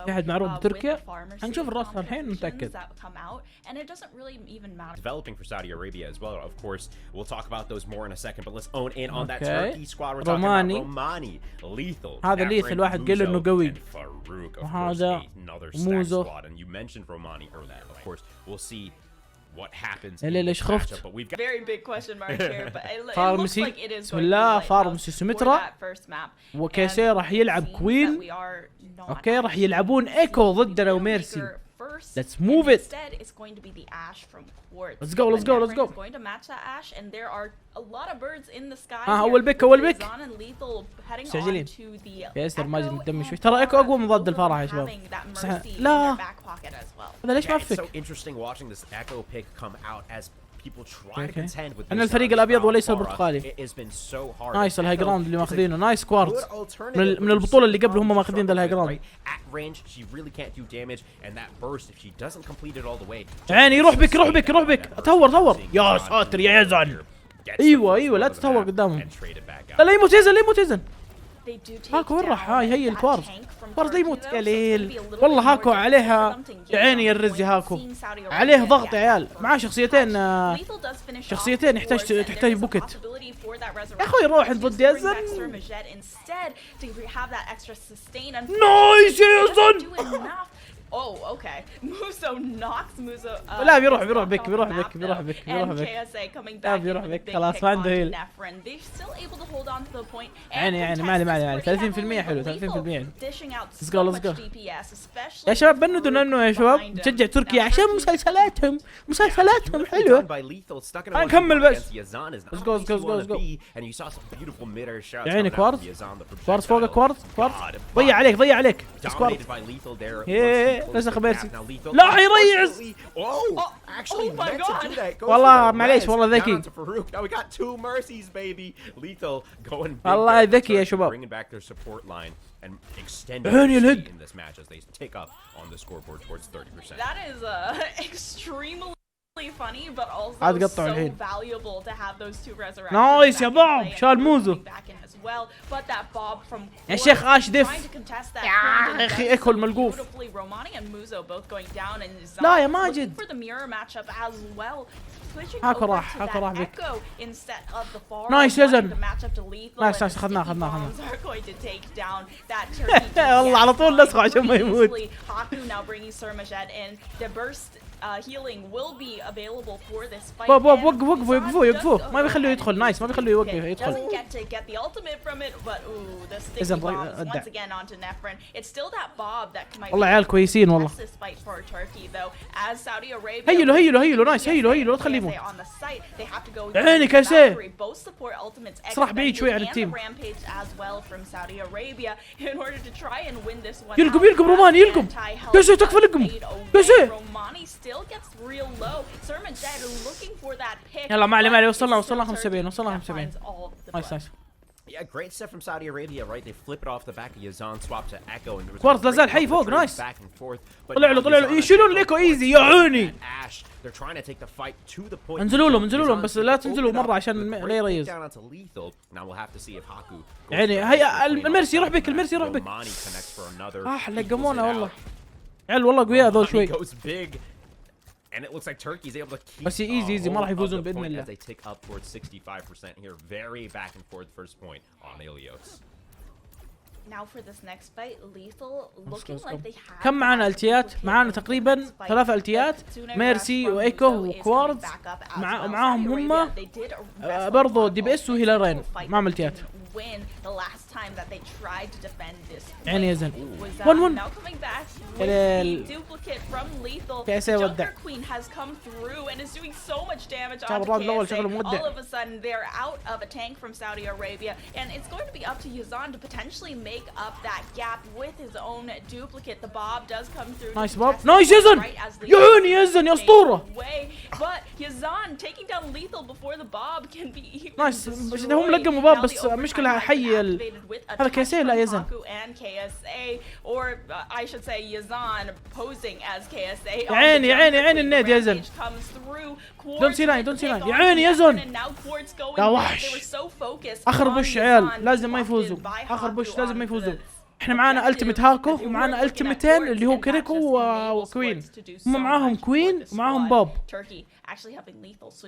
في احد معروف بتركيا هنشوف الرصة الحين متأكد. Developing for Saudi Arabia as well. Of course, we'll talk about those more in a second. But let's own in on that Turkey squad. We're talking about Romani, Lethal. هذا ليثل واحد قال انه قوي. وهذا موزو. And you mentioned Romani earlier. Of course, we'll see what happens. ليش خفت؟ Very big question mark here, but it looks فارمسي like it is بسم الله. فارمسي سمترا وكيسي راح يلعب كوين. اوكي راح يلعبون ايكو ضدنا وميرسي. Let's move it. Instead, it's going to be the ash from quartz. Let's go. Let's go. Let's go. It's going to match that ash, and there are a lot of birds in the sky. أول بيك أول بيك. سجلين. ياسر ماجد مدمي شوي. ترى إيكو أقوى من ضد الفرح يا شباب. لا. هذا ليش ما فك؟ أنا الفريق الأبيض وليس البرتقالي. نايس الهاي جراوند اللي ماخذينه. نايس كوارتز. من البطولة اللي قبل هم ماخذين ذا الهاي جراوند. عيني يروح بك يروح بك يروح بك. تهور يا ساتر يا يزن. ايوه لا تتهور قدامهم. لا يموت يزن لا يموت يزن. هاكو وين راح؟ هي الكوارتز. كوارتز لا يموت يا ليل. والله هاكو عليها يا عيني يا الرزي. هاكو عليه ضغط يا عيال. معاه شخصيتين تحتاج بوكت. يا اخوي روح ضد يزن. نايس يا يزن. Oh, okay. Muso knocks Muso. لا بيروح بك. بيروح بك خلاص ما عنده هيل. يعني معلي 30% حلو 30%. Let's go. يا شباب بندوا انه يا شباب نشجع تركيا عشان مسلسلاتهم حلوة. نكمل بس. Let's go. يا عيني كوارتز فوق كوارتز. ضيع عليك. كوارتز. نسخ ميرسي. لا حيريعز. والله معليش والله ذكي. والله ذكي يا شباب. عيني الهد. That is extremely funny but also so valuable to have those two resurrections. نايس يا باب شال موزو. يا شيخ اش دف. يا اخي ايكو الملقوف. لا يا ماجد. هاكو راح بك. نايس يزن. نايس اخذناه. والله على طول نسخه عشان ما يموت. Healing will be available for this fight. وقفوا ما بيخلوه يدخل. نايس ما بيخلوه يدخل. Doesn't get to get the ultimate from it, but ooh, the sticky bombs once again onto Nefren. It's still that bob that might. والله عيال كويسين والله. This fight for Turkey though, as Saudi Arabia. هيلو نايس هيلو تخليه يموت. عيني كاسيه. صراحة بعيد شوي عن التيم. يلقم روماني يلقم. كاسيه تكفى لقمه. كاسيه. Still gets real low. Sermonjet looking for that pick. يلا معلي وصلنا 75. نايس. Yeah, great stuff from Saudi Arabia, right? They flip it off the back of Yazan, swap to Echo, and there was كوارتز لازال حي فوق. نايس. طلع له يشيلون ليكو ايزي يا عيني. They're trying to take the fight to the point. انزلوا لهم بس لا تنزلوا مرة عشان لا يريز. يعني هيا الميرسي يروح بك. لقمونا والله. عيال والله قوياء هذول شوي. And it looks like Turkey's able to keep بس ايزي ما راح يفوزون باذن الله. As they take up towards 65% here, very back and forth first point on Ilios. Now for this next fight, Lethal looking like they have. كم معنا التيات؟ معنا تقريبا 3 التيات. ميرسي وايكو وكوارتز معاهم هم برضو دي بي اس وهيلارين معهم التيات. Win the last time that they tried to defend this. يعني يزن. Now coming back with the duplicate from Lethal. Joker Queen has come through and is doing so much damage on KSA. All of a sudden they're out of a tank from Saudi Arabia, and it's going to be up to Yazan to potentially make up that gap with his own duplicate. The Bob does come through. Nice Bob. Nice يزن. يعوني يزن يا اسطورة. But Yazan taking down Lethal before the Bob can be. Nice. هم لقموا باب بس مشكلة حي هذا كيسيه لا يزن. Or I should say Yazan posing as KSA. عيني النيد يزن. دون سي لاين يا عيني يزن. يا وحش. اخر بوش عيال لازم ما يفوزوا. احنا معانا التيمت هاكو ومعانا التيمتين اللي هو كريكو وكوين. هم معاهم كوين ومعاهم بوب.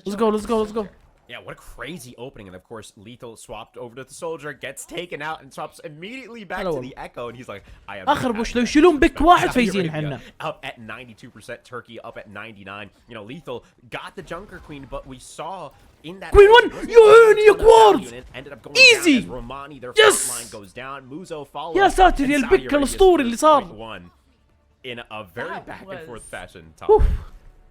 let's go. Yeah, what a crazy opening, and of course Lethal swapped over to the soldier, gets taken out and swaps immediately back to the Echo, and he's like, I am اخر بوش لو يشيلون بيك واحد فايزين احنا. Up at 92%, Turkey up at 99. You know, Lethal got the Junker Queen, but we saw in that Queen 1 يا كوارز ايزي. يس يا ساتر يا البيك الاسطوري اللي صار. in a very back and forth fashion.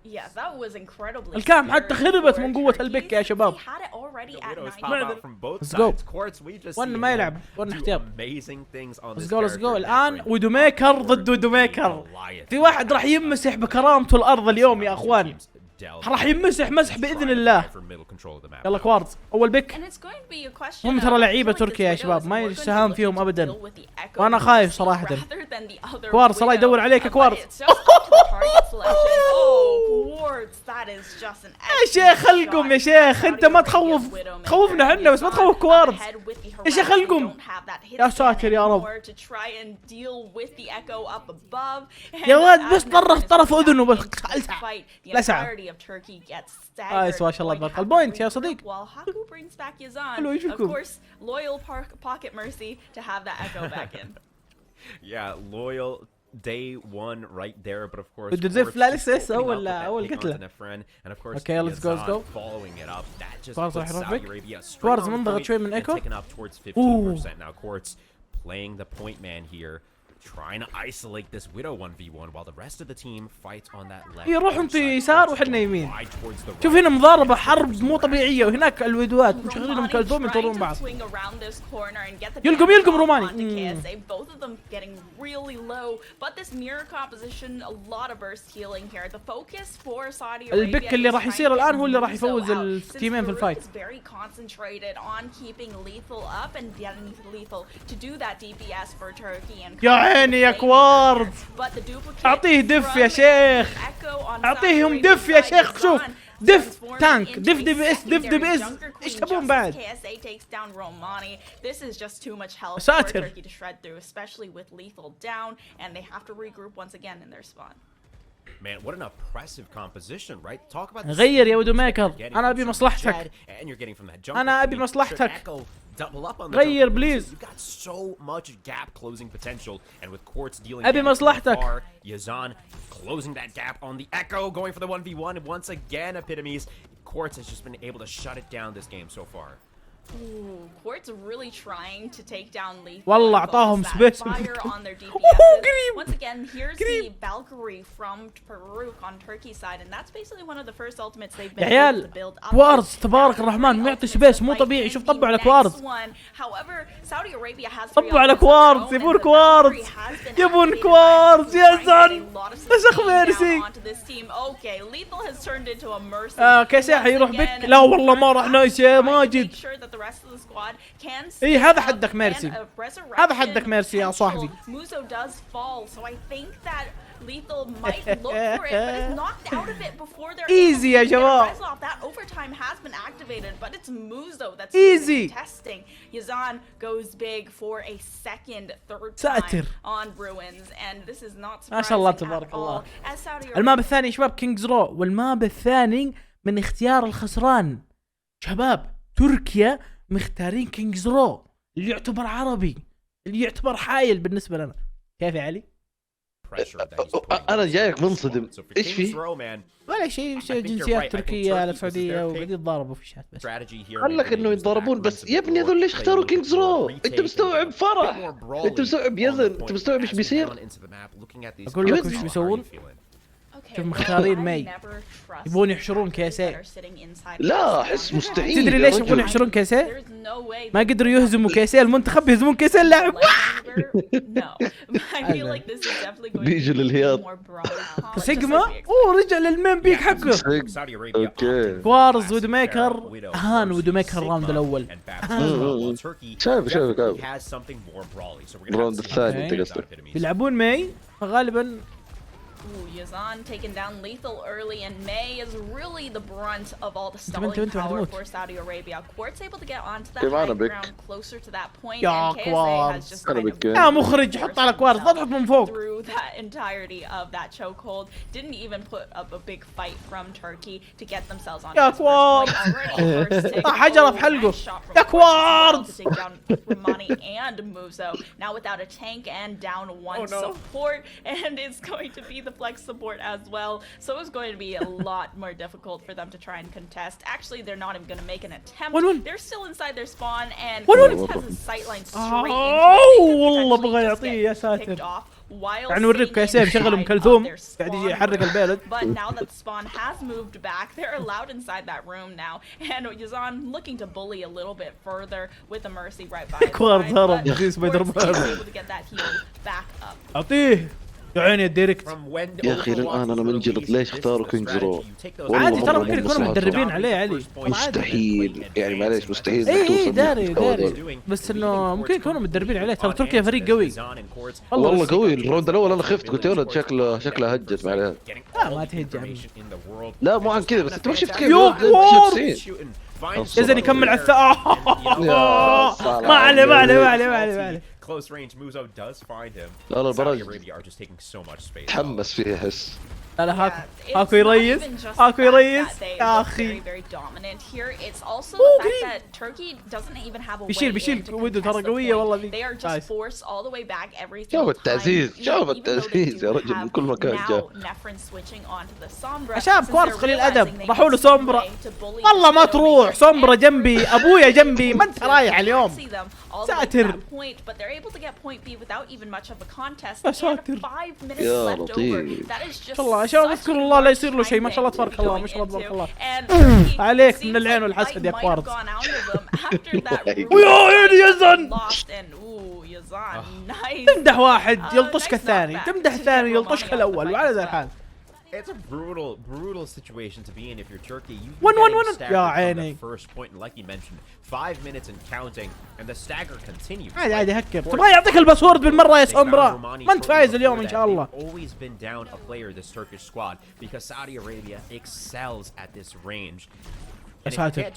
Yeah, that was incredibly. الكام حتى خربت من قوة البيك يا شباب. Let's go. وانا ما يلعب وانا احتياط. Let's go. الآن ودوميكر ضد ودوميكر. في واحد راح يمسح بكرامته الأرض اليوم يا أخوان. راح يمسح مسح بإذن الله. يلا كوارز أول بيك. هم ترى لعيبة تركيا يا شباب ما يستهان فيهم أبدا. وأنا خايف صراحة. كوارز صراحة يدور عليك يا كوارز. يا شيخ خلقهم يا شيخ انت ما تخوفنا احنا بس ما تخوف كوارز. يا شيخ خلقهم. يا ساتر يا رب. يا ولد بس طرف اذنه بس لسعة. نايس ما شاء الله تبارك البوينت يا صديق. حلو يشوفكم. Yeah, loyal day one right there, but of course بدو زف لا لسه أول قتلة. Okay, let's go. Following it up, that just كوارز راح puts يروح Saudi بك. Arabia كوارز منضغط شوي من ايكو. taken up towards 15% now. Quartz playing the point man here, trying to isolate this Widow 1v1 while the rest of the team fights on that left. يروحون في يسار وحنا يمين. شوف هنا مضاربة حرب مو طبيعية وهناك الودوات مشغلينهم كلثوم ينطرون بعض. يلقم روماني. البيك اللي راح يصير الآن هو اللي راح يفوز التيمين في الفايت. يا عيني يا كوارز اعطيه دف يا شيخ اعطيهم دف يا شيخ. شوف دف تانك دف دي بي اس ايش تبون بعد؟ ساتر. Man, what an oppressive composition, right? Talk about غير يا ودوميكر انا ابي مصلحتك. انا ابي مصلحتك. غير بليز. ابي مصلحتك. Yazan closing that gap on the Echo, going for the 1v1, and once again epitomes. Quartz has just been able to shut it down this game so far. Quartz really trying to take down Lethal. والله اعطاهم سبيس. Once again, here's the Valkyrie from Peru on Turkey side, and that's basically one of the first ultimates they've been able to build up. كوارز تبارك الرحمن معطي سبيس مو طبيعي. شوف طبوا على كوارز. However, Saudi Arabia has طبوا على كوارز. يبون كوارز يبون كوارز يا زن. اسخ ميرسي. Okay, Lethal has turned into a mercy. كيسي حيروح بك. لا والله ما راح نايس يا ماجد. ايه هذا حدك ميرسي. هذا حدك ميرسي يا صاحبي. ايزي يا شباب. ايزي. ساتر. ما شاء الله تبارك الله. الماب الثاني يا شباب كينجز رو، والماب الثاني من اختيار الخسران. شباب تركيا مختارين كينجز رو اللي يعتبر عربي، اللي يعتبر حايل بالنسبة لنا. كيف يا علي؟ أنا جايك منصدم. إيش في؟ ولا شيء جنسيات تركية السعودية وقاعدين يتضاربوا في الشات بس. قال لك إنه يتضاربون بس يا ابني هذول ليش اختاروا كينجز رو؟ أنت مستوعب فرح؟ أنت مستوعب يزن؟ أنت مستوعب إيش بيصير؟ أقول لك إيش بيسوون؟ شوف مختارين ماي يبون يحشرون كيسيه. لا احس مستحيل. تدري ليش يبون يحشرون كيسيه؟ ما قدروا يهزموا كيسيه المنتخب، يهزمون كيسيه اللاعب. بيجوا للهياط. سيجما اوه رجع للمين بيك حقه. اوكي كوارز ودوميكر هان ودوميكر الراوند الاول. شايف الراوند الثاني انت قصدك. يلعبون ماي فغالبا Ooh, Yazan taking down Lethal early, and May is really the brunt of all the stalling power for Saudi Arabia. Quartz able to get onto that high ground closer to that point, and KSA has just kind of يا مخرج حط على كوارتز اضغط من فوق. through that entirety of that chokehold. Didn't even put up a big fight from Turkey to get themselves on. يا كوارتز حجرة في حلقه يا كوارتز. And Muzo now without a tank and down one support, and it's going to be the flex support as well, so it's going to be a lot more difficult for them to try and contest. Actually, they're not even going to make an attempt. They're still inside their spawn, and has a sightline straight والله بغى يعطيه يا ساتر. يعني نوريك كيسين شغل ام كلثوم قاعد يجي يحرك البلد. But now that spawn has moved back, they're allowed inside that room now, and Yazan looking to bully a little bit further with a mercy right by his side, but able to get that heal back up. أعطيه يا عيني الديركت. يا اخي الان انا منجلط ليش اختاروا كينج زرو؟ عادي ترى ممكن يكونوا متدربين عليه عادي. مستحيل يعني معليش مستحيل. اي داري بس انه ممكن يكونوا متدربين عليه. ترى تركيا فريق قوي والله قوي. الراوند الاول انا خفت قلت يا ولد شكله هجت معليه. لا ما تهج يعني. لا مو عن كذا بس انت ما شفت كيف يزن يكمل على ما عليه close range. Muzo does find him. لا Saudi Arabia are just taking so much space. تحمس فيه احس. لا هاكو يريس يا اخي. بيشيل وده ترى قويه والله ذي. شوف التعزيز يا رجل من كل مكان جاء. شباب كوارتز قليل ادب راحوا له سومبرا. والله ما تروح سومبرا جنبي ابويا جنبي ما انت رايح اليوم. ساتر يا ساتر يا لطيف. الله شباب اذكر الله لا يصير له شيء. ما شاء الله تبارك الله ما شاء الله تبارك الله. عليك من العين والحسد يا كوارتز. ويا عيني يزن تمدح واحد يلطشك الثاني، تمدح الثاني يلطشك الاول، وعلى ذا الحال. It's a brutal situation to be in if you're Turkey. يا عيني. First point, and like you mentioned, 5 minutes and counting, and the stagger continues. عادي هكر. تبغى يعطيك الباسورد بالمرة يا سومبرا. ما انت فايز اليوم ان شاء الله. Always been down a player this Turkish squad because Saudi Arabia excels at this range. يا ساتر.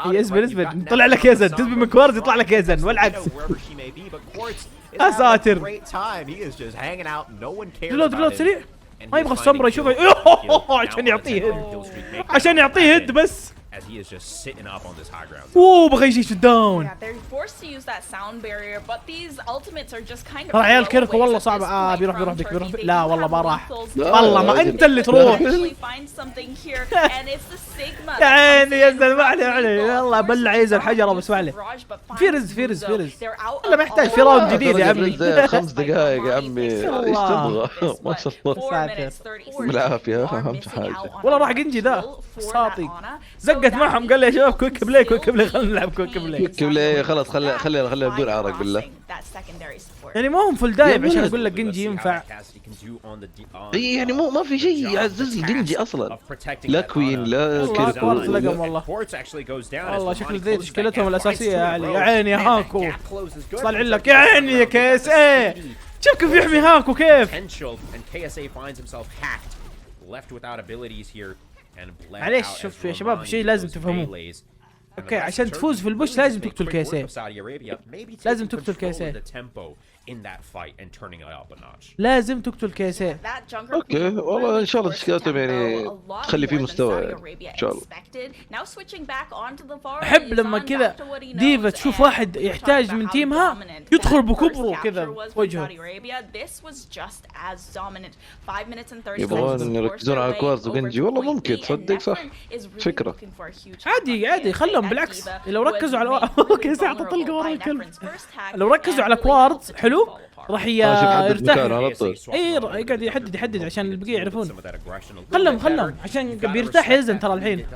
يزبل طلع لك يزن، تزبل من كوارتز يطلع لك يزن والعكس. يا ساتر. ريلود سريع. ما يبغى السمرة يشوفه عشان يعطيه هيد بس. اوه بغى يجي داون. ترى عيال كيركو والله صعب. بيروح بك. لا والله ما راح. والله ما انت اللي تروح. يا عيني يزن ما عليه يلا بلع يزن حجره بس ما عليه. فيرز والله ما يحتاج في راوند جديد يا عمي. 5 دقائق يا عمي ايش تبغى؟ ما شاء الله بالعافيه اهم حاجه. والله راح جنجي ذا ساطي زقت معهم قال لي يا شباب كويك بلاي خلينا نلعب كويك بلاي. خلاص خلينا بدون عرق بالله. يعني ما هم فل دايب عشان اقول لك جنجي ينفع. اي يعني مو ما في شيء يعزز جنجي اصلا. لا كوين لا كيركو والله شكل ذي تشكيلتهم الاساسيه يا علي. يا عيني يا هاكو طالع لك يا عيني يا كيس ايه. شوف كيف يحمي هاكو كيف. معليش شوف يا شباب شيء لازم تفهموه. اوكي عشان تفوز في البوش لازم تقتل كيسين. لازم تقتل كيسين. لازم تقتل كيسين. اوكي والله ان شاء الله تشكيلتهم يعني تخلي فيه مستوى ان شاء الله. احب لما كذا ديفا تشوف واحد يحتاج من تيمها يدخل بكبره كذا في وجهه. يبغون يركزون على كوارتز وجنجي. والله ممكن تصدق صح فكره. عادي خلهم بالعكس لو ركزوا على اوكي ساعة طلقه ورا الكلب. لو ركزوا على كوارتز حلو راح يرتاح. اي يقعد يحدد عشان البقيه يعرفون. خلهم عشان بيرتاح يزن ترى الحين.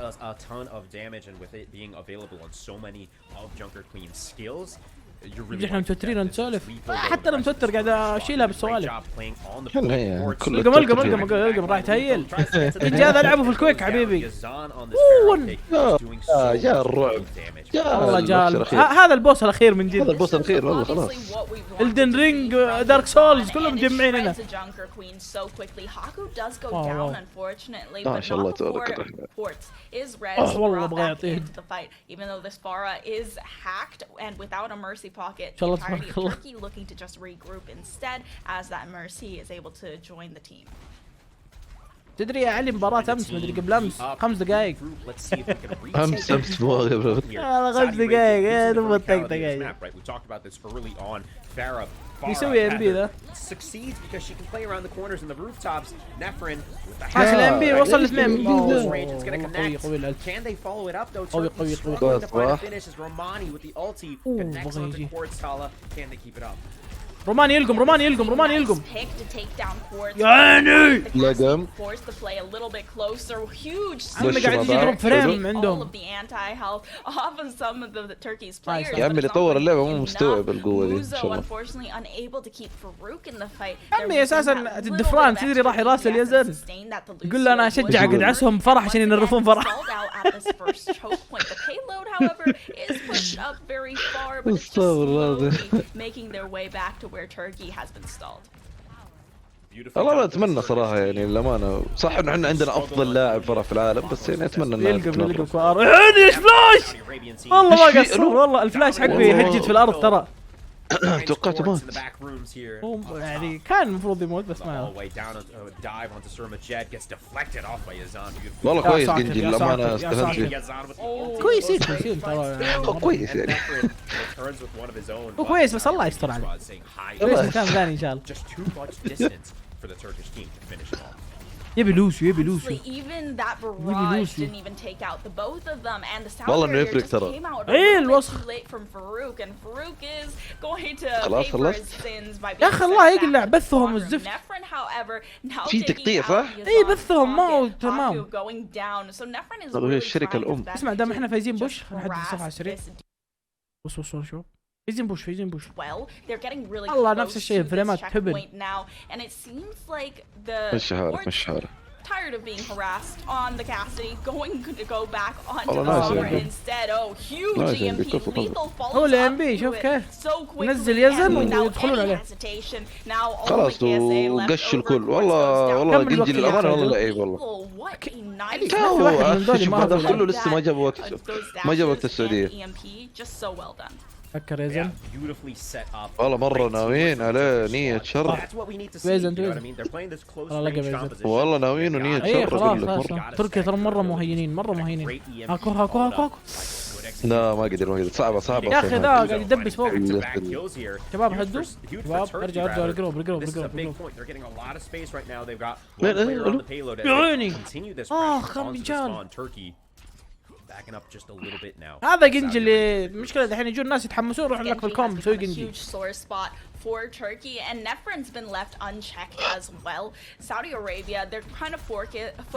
احنا متوترين نسولف، حتى انا متوتر قاعد اشيلها بالسوالف. القم راح تهيل. يجي هذا العبه في الكويك حبيبي. جاء الرعب، والله جاء هذا البوس الاخير من جد. هذا البوس الاخير والله خلاص. الدن رينج دارك سولز كلهم مجمعين هنا. ما شاء الله تبارك الرحمن. والله ابغى يعطيه. Even though this Farah is hacked and without a mercy pocket, the entirety of Turkey looking to just regroup instead as that mercy is able to join the team. تدري يا علي مباراة امس ما ادري قبل امس 5 دقائق. امس مو قبل. 5 دقائق يا دوب دقائق. يسوي ام بي ذا. حاس الام بي وصل الاثنين. قوي قوي الالف. قوي قوي قوي. روماني يلقم روماني يلقم روماني يلقم. يعني لقم. عمي قاعد يجي يضرب فريم عندهم. يا عمي اللي طور اللعبة مو مستوعب القوة دي. عمي اساسا الدفران تدري راح يراسل اليزن. يقول له انا اشجعك ادعسهم بفرح عشان ينرفون فرح. where Turkey has been stalled. والله لا اتمنى صراحه يعني للامانه صح انه احنا عندنا افضل لاعب فرع في العالم بس يعني اتمنى انه يلقم كوار. يعني ايش فلاش والله ما قصر والله الفلاش حقه يهجد في الارض ترى. توقعت مات يعني كان المفروض يموت بس ما والله كويس جنجي للامانه استفدت فيه كويسين كويسين ترى كويس يعني هو كويس بس الله يستر عليه ليش مكان ثاني ان شاء الله. يبي لوسو يبي لوسو والله انه يفرق ترى. ايه الوسخ خلاص خلصت يا اخي الله يقلع بثهم الزفت. في تقطيع صح؟ اي بثهم ما هو تمام. هي الشركة الام. اسمع دام احنا فايزين بوش نحدد الصفحة على السريع. بص بص شوف فايزين بوش فايزين بوش. الله نفس الشيء الفريمات تهبل. مش عارف مش عارف. Tired of being harassed on the Cassidy, going to go back onto the Power instead. Oh, huge EMP, lethal follow-up. هو الام بي شوف كيف نزل يزن ويدخلون عليه. خلاص وقش الكل والله جنجي للامانه والله لعيب والله. في واحد من دول ما هذا كله لسه ما جاب وقت السعوديه. فكر يزن والله مرة ناويين عليه نية شر. ويزن والله ناويين ونية شر. خلاص تركيا ترى مرة مهينين مرة مهينين. هاكو لا ما قدر صعبة يا اخي ذا قاعد يدبس فوق. شباب هدوا شباب ارجعوا القروب يا عيني خم رجال. هذا جنجي اللي مشكلة الحين يجون الناس يتحمسون يروحون لك في الكوم يسوي جنجي. For Turkey and Nefren's been left unchecked as well. Saudi Arabia, they're kind of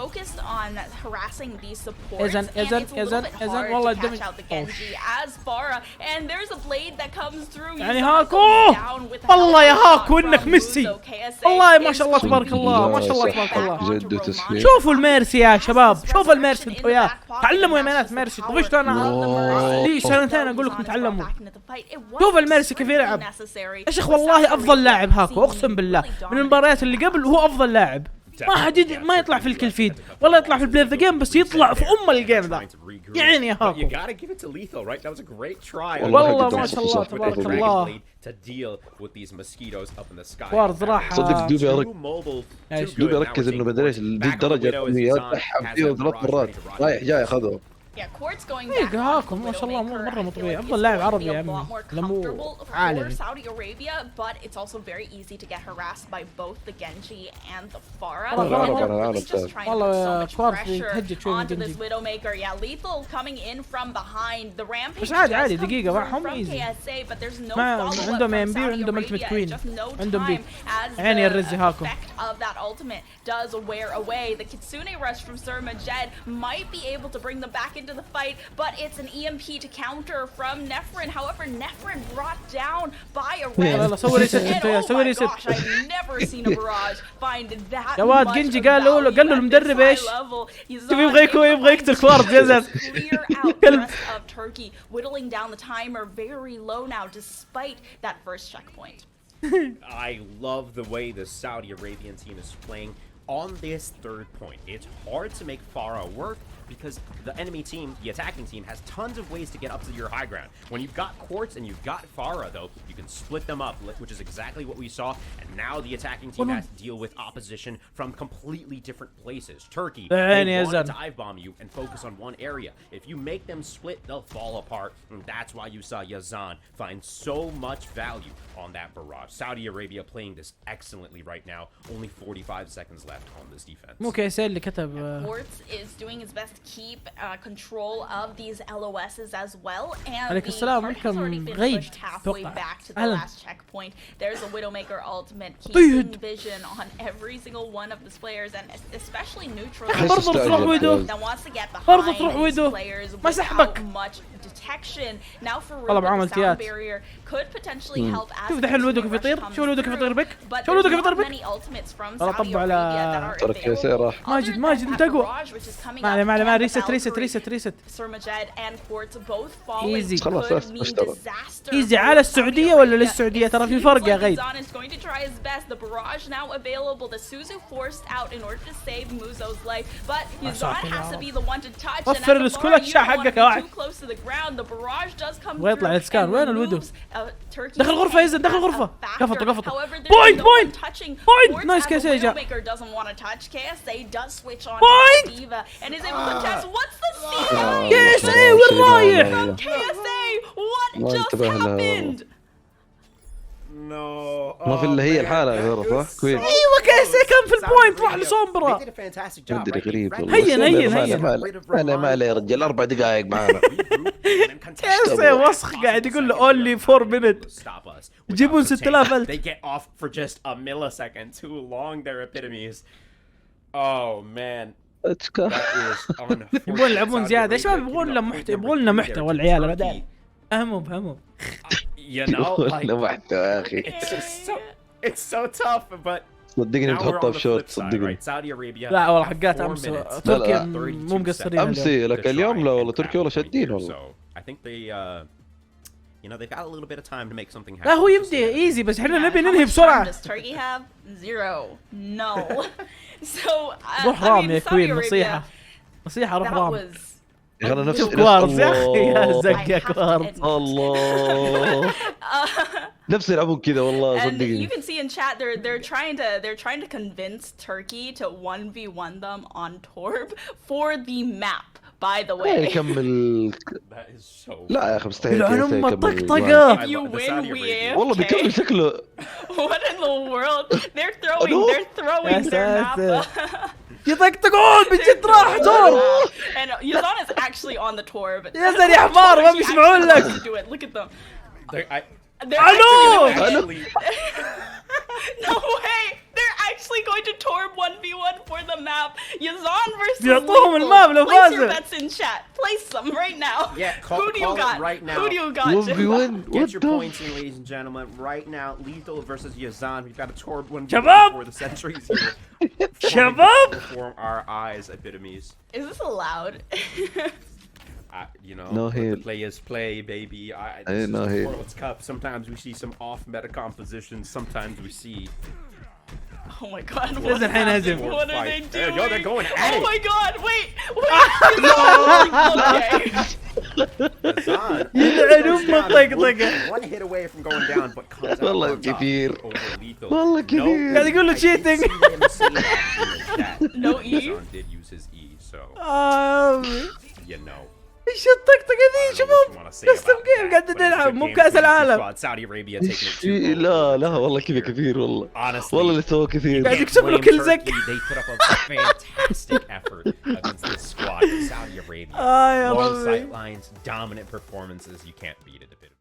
focused on harassing these supports. And it's a little bit hard to catch out the Genji as Farah. And there's a blade that comes through. يعني هاكو والله يا هاكو انك ميسي والله ما شاء الله تبارك الله ما شاء الله تبارك الله. شوفوا الميرسي يا شباب شوفوا الميرسي انتوا وياه تعلموا يا بنات ميرسي. طفشت انا لي سنتين اقول لكم تعلموا. شوف الميرسي كيف يلعب يا شيخ والله افضل لاعب هاكو اقسم بالله من المباريات اللي قبل هو افضل لاعب. ما حد ما يطلع في الكل فيد ولا يطلع في البلاي ذا جيم بس يطلع في الجيم ذا يعني يا هاكو والله ما شاء الله تبارك الله. وارد راح صدق دوبي اركز انه بدريش للدرجه انه يتحم فيه 3 مرات رايح جاي اخذه. ايه هاكم ما شاء الله مرة مو طبيعي افضل لاعب عربي يا عمي لمو عالمي. والله كوارث يتهجد شوي من جنجي بس عادي دقيقة معهم ايزي. ما عندهم ام بي وعندهم التيمت كوين عندهم بي عيني الرزي هاكم ultimate does wear away. The Kitsune rush from Surmajed might be able to bring them back into the fight, but it's an EMP to counter from Nefrin. However, Nefrin brought down by a red. يلا سوي ريست انت يا سوي ريست. I've never seen a barrage find that يا واد جنجي قال له المدرب ايش؟ شوف يبغى يقتل كوارد يا زلمه. Clear out the rest of Turkey, whittling down the timer very low now despite that first checkpoint. I love the way the Saudi Arabian team is playing on this third point. It's hard to make Farah work because the enemy team, the attacking team, has tons of ways to get up to your high ground. When you've got Quartz and you've got Farah, though, you can split them up, which is exactly what we saw. And now the attacking team has to deal with opposition from completely different places. Turkey, they want to dive bomb you and focus on one area. If you make them split, they'll fall apart. And that's why you saw Yazan find so much value on that barrage. Saudi Arabia playing this excellently right now. Only 45 seconds left on this defense. مو كيسل اللي كتب. Quartz is doing his best to keep control of these LOSs as well, and عليك السلام has already been غيد. pushed halfway back to the أهلا. last checkpoint. There's a Widowmaker ultimate keeping vision on every single one of these players, and especially neutral برضو تروح ويدو. that wants to get برضو behind تروح these ويدو. players ما سحبك. without much detection. Now for والله Rubik, بعمل the sound تيات. barrier could potentially help as شوف دحين الودو كيف يطير. شوف الودو كيف يطير بك. شوف الودو كيف يطير بك. والله طبوا على ماجد انت اقوى. ما عليه ريست. Surmajed and Quartz both falling. ايزي خلاص ايزي على السعوديه ولا للسعوديه ترى في فرق يا غيد. Yazan is going to try his best. The barrage now available. The Suzu forced out in order to save Muzo's life, but Yazan has to be the one to touch. وفر السكولك شا حقك يا واحد. Too close to the ground. The barrage does come ويطلع through الاسكان. وين الودو؟ Turkey دخل غرفه يزن دخل غرفه. قفط However, there's بوينت no بوينت one touching. بوينت Quartz نايس as a كيسي جا. Widowmaker doesn't want to touch. KSA does switch on Point! to Diva and is able to test. What's the scene? KSA وين رايح؟ KSA, what ما just انتبه له. happened? No. ما في الا هي الحالة غير صح؟ كوين. ايوه كيسا كان في البوينت راح لسومبرا. مدري غريب والله. هين انا ما عليه يا رجال 4 دقائق معانا. كيسا وسخ قاعد يقول له اونلي 4 minutes. يجيبون 6000 ألف. They get off for just a millisecond too long. Their epitomes. Oh man. يبغون يلعبون زياده يا شباب. يبغون لنا محتوى العيال بعدين. فهموا. You know, like محتوى يا اخي. it's so tough, but صدقني بتحطها في شوت صدقني. Saudi Arabia. لا والله حقات امس تركيا مو مقصرين. امسي لك اليوم لا والله تركيا والله شادين والله. I think they you know, they've got a little bit of time to make something happen. لا هو يبدي ايزي بس احنا نبي ننهي بسرعه. Does Turkey have? Zero. No. So روح رام يا كوين. نصيحه روح رام. انا نفس كوارز يا اخي يا زق يا كوارز. الله نفس يلعبون كذا والله And صدقني. you can see in chat they're trying to convince Turkey to 1v1 them on Torb for the map. By the way. يكمل. That is so. لا يا اخي مستحيل. العنم طقطقه. If you win, we والله بيكمل شكله. What in the world? They're throwing their map. يطقطقون بجد راح دور. And Yazan is actually on the Torb. يا زلمه يا حمار ما بيسمعون لك. Look at them. الو. No way! They're actually going to Torb 1v1 for the map. Yazan versus بيعطوهم الماب لو Place your فازوا. bets in chat. Place them right now. Yeah, Who do you call it got? right now. Who do you got? 1v1. Get your points in, ladies and gentlemen. Right now, Lethal versus Yazan. We've got a Torb 1v1 Shabab! for the centuries here. Shabab! Before our eyes, epitomes. Is this allowed? You know, no the players play, baby. This no is hate. World Cup. Sometimes we see some off-meta compositions. Sometimes we see. Oh my god, There's a hand him. what are they doing? Yo, they're going at Oh it. my god, wait! Yazan. يلعن امه طقطقه. One hit away from going down, but comes out والله on top كثير. over Lethal. والله كثير. قاعد يقول له cheating. No E? Yazan did use his E, so you know. ايش الطقطقه ذي شباب؟ كاستم جيم قاعد نلعب مو بكاس العالم. Saudi Arabia taking it too. لا والله كذا كثير والله. والله اللي سوى كثير. قاعد يكسب له كل زق. They put up a fantastic effort against this squad. Saudi Arabia. يا Long ربي. sight lines, dominant performances. You can't beat it a bit.